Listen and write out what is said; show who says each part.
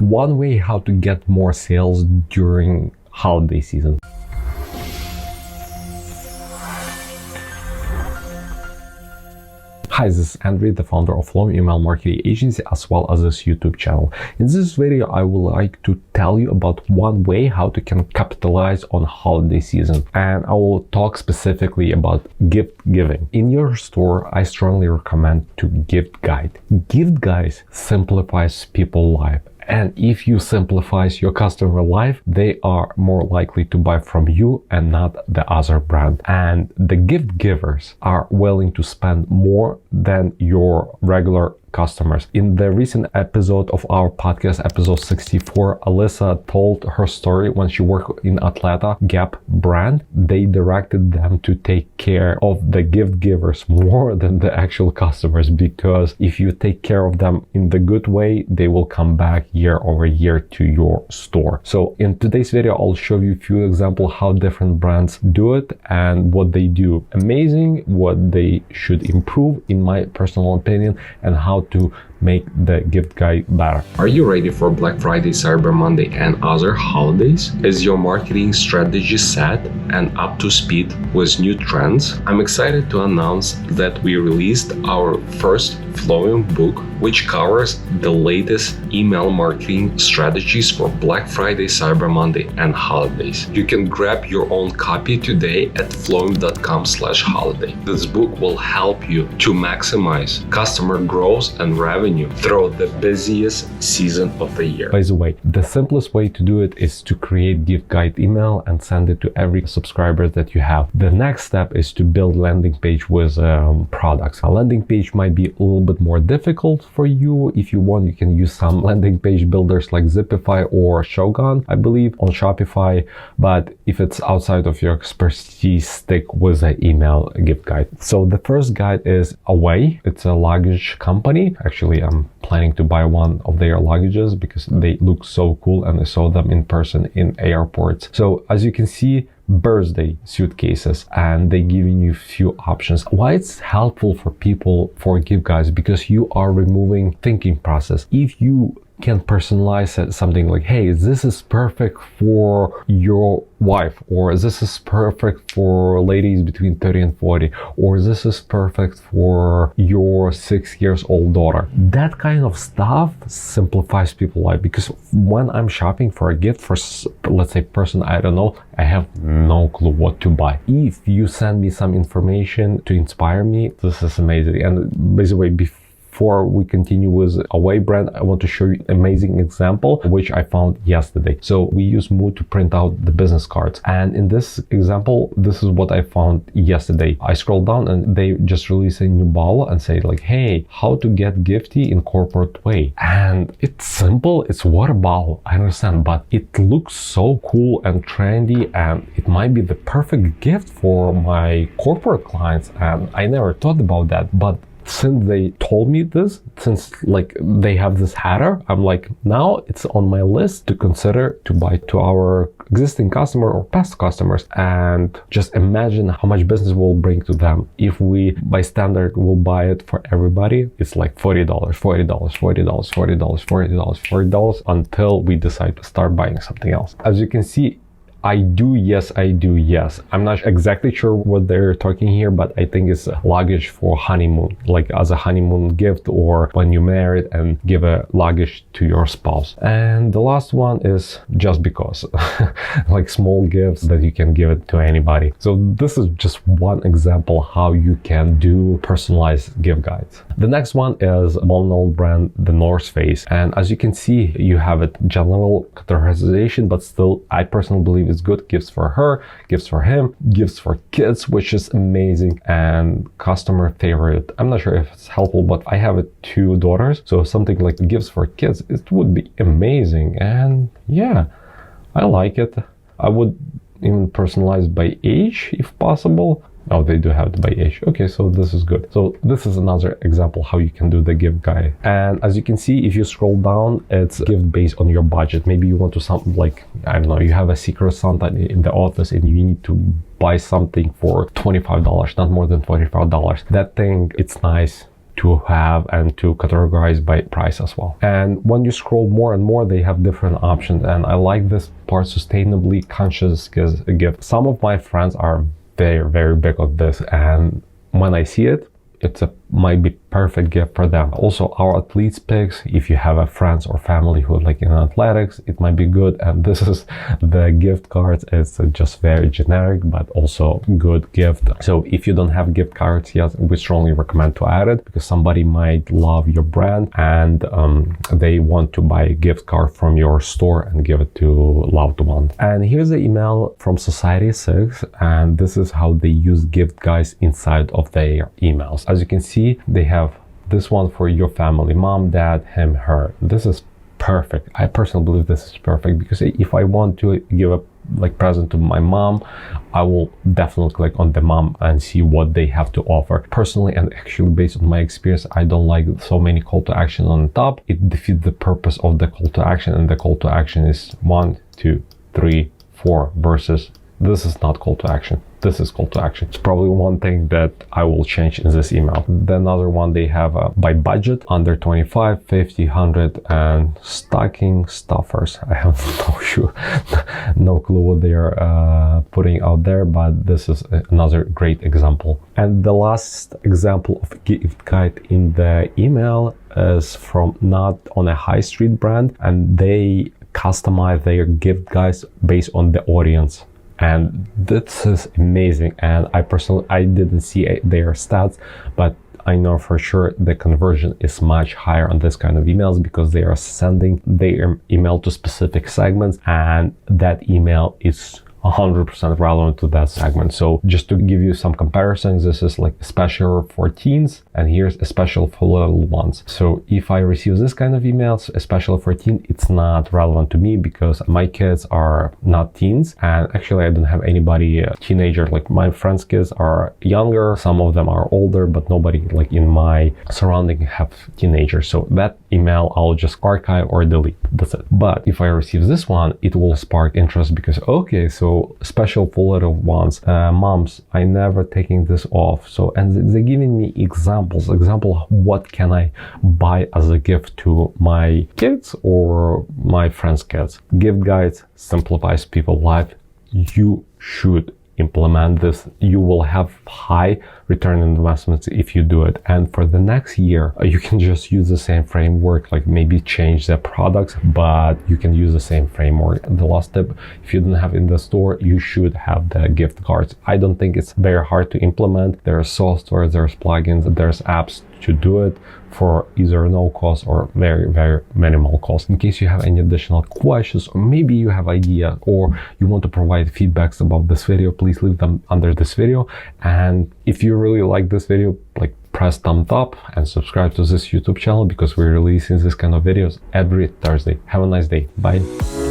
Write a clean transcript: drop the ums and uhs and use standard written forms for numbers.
Speaker 1: One way how to get more sales during holiday season. Hi, this is Andrei, the founder of Flowium email marketing agency, as well as this YouTube channel. In this video, I would like to tell you about one way how to can capitalize on holiday season. And I will talk specifically about gift giving. In your store, I strongly recommend to gift guide. Gift guides simplifies people's life. And if you simplify your customer life, they are more likely to buy from you and not the other brand. And the gift givers are willing to spend more than your regular customers. In the recent episode of our podcast, episode 64, Alyssa told her story when she worked in Atlanta Gap brand. They directed them to take care of the gift givers more than the actual customers, because if you take care of them in the good way, they will come back year over year to your store. So in today's video, I'll show you a few examples how different brands do it and what they do amazing, what they should improve in my personal opinion, and how to make the gift guide better.
Speaker 2: Are you ready for Black Friday, Cyber Monday, and other holidays? Is your marketing strategy set and up to speed with new trends? I'm excited to announce that we released our first Flowium book, which covers the latest email marketing strategies for Black Friday, Cyber Monday, and holidays. You can grab your own copy today at flowium.com/holiday. This book will help you to maximize customer growth and revenue throughout the busiest season of the year.
Speaker 1: By the way, the simplest way to do it is to create gift guide email and send it to every subscriber that you have. The next step is to build landing page with products. A landing page might be a little bit more difficult for you. If you want, you can use some landing page builders like Zipify or Shogun, I believe, on Shopify. But if it's outside of your expertise, stick with an email gift guide. So the first guide is Away. It's a luggage company. Actually, I'm planning to buy one of their luggages because they look so cool and I saw them in person in airports. So as you can see, birthday suitcases, and they giving you few options. Why it's helpful for people for gift guides? Because you are removing thinking process. If you can personalize something like, hey, this is perfect for your wife, or this is perfect for ladies between 30 and 40, or this is perfect for your 6 years old daughter. That kind of stuff simplifies people's life, because when I'm shopping for a gift for, let's say, person I don't know, I have no clue what to buy. If you send me some information to inspire me, this is amazing. And by the way, before we continue with Away brand, I want to show you an amazing example which I found yesterday. So we use Mood to print out the business cards, and in this example, this is what I found yesterday. I scrolled down and they just released a new bowl and say like, hey, how to get gifty in corporate way. And it's simple, it's water bottle, I understand, but it looks so cool and trendy, and it might be the perfect gift for my corporate clients, and I never thought about that. But since they told me this, since like they have this header, I'm like, now it's on my list to consider to buy to our existing customer or past customers. And just imagine how much business we'll bring to them. If we by standard will buy it for everybody, it's like $40, $40, $40, $40, $40, $40 until we decide to start buying something else. As you can see, I do yes. I'm not exactly sure what they're talking here, but I think it's luggage for honeymoon, like as a honeymoon gift, or when you married and give a luggage to your spouse. And the last one is just because, like small gifts that you can give it to anybody. So this is just one example how you can do personalized gift guides. The next one is well-known brand, the North Face. And as you can see, you have a general categorization, but still, I personally believe it's good. Gifts for her, gifts for him, gifts for kids, which is amazing and customer favorite. I'm not sure if it's helpful, but I have 2 daughters, so something like gifts for kids, it would be amazing. And yeah, I like it. I would even personalize by age if possible. Oh, they do have it by age. Okay, so this is good. So this is another example how you can do the gift guide. And as you can see, if you scroll down, it's gift based on your budget. Maybe you want to something like, I don't know, you have a secret Santa in the office and you need to buy something for $25, not more than $45. That thing, it's nice. to have and to categorize by price as well. And when you scroll more and more, they have different options, and I like this part, sustainably conscious gift. Some of my friends are very big on this, and when I see it, might be perfect gift for them. Also, our athletes picks, if you have a friends or family who like in athletics, it might be good. And this is the gift cards. It's just very generic but also good gift. So if you don't have gift cards yet, we strongly recommend to add it, because somebody might love your brand and they want to buy a gift card from your store and give it to loved ones. And here's the email from Society 6, and this is how they use gift guides inside of their emails. As you can see, they have this one for your family, mom, dad, him, her. This is perfect. I personally believe this is perfect, because if I want to give a present to my mom, I will definitely click on the mom and see what they have to offer. Personally, and actually based on my experience, I don't like so many call to action on the top. It defeats the purpose of the call to action, and the call to action is 1, 2, 3, 4 versus this is not call to action. This is call to action. It's probably one thing that I will change in this email. The another one, they have by budget, under 25, 50, 100, and stocking stuffers. I have no clue what they are putting out there, but this is another great example. And the last example of gift guide in the email is from not on a high street brand, and they customize their gift guides based on the audience. And this is amazing. And I didn't see their stats, but I know for sure the conversion is much higher on this kind of emails, because they are sending their email to specific segments, and that email is 100% relevant to that segment. So just to give you some comparisons, this is like a special for teens, and here's a special for little ones. So if I receive this kind of emails, a special for teen, it's not relevant to me because my kids are not teens, and actually I don't have anybody teenager. Like my friends' kids are younger, some of them are older, but nobody like in my surrounding have teenagers. So that email I'll just archive or delete. That's it. But if I receive this one, it will spark interest, because okay, so special for little ones, moms, I never taking this off. So, and they're giving me example what can I buy as a gift to my kids or my friends' kids. Gift guides simplifies people's life. You should implement this. You will have high return on investments if you do it. And for the next year, you can just use the same framework, like maybe change the products, but you can use the same framework. The last tip, if you don't have it in the store, you should have the gift cards. I don't think it's very hard to implement. There's software, there's plugins, there's apps to do it for either no cost or very minimal cost. In case you have any additional questions, or maybe you have idea, or you want to provide feedbacks about this video, please leave them under this video. And if you really like this video, like press thumbs up and subscribe to this YouTube channel, because we're releasing this kind of videos every Thursday. Have a nice day. Bye.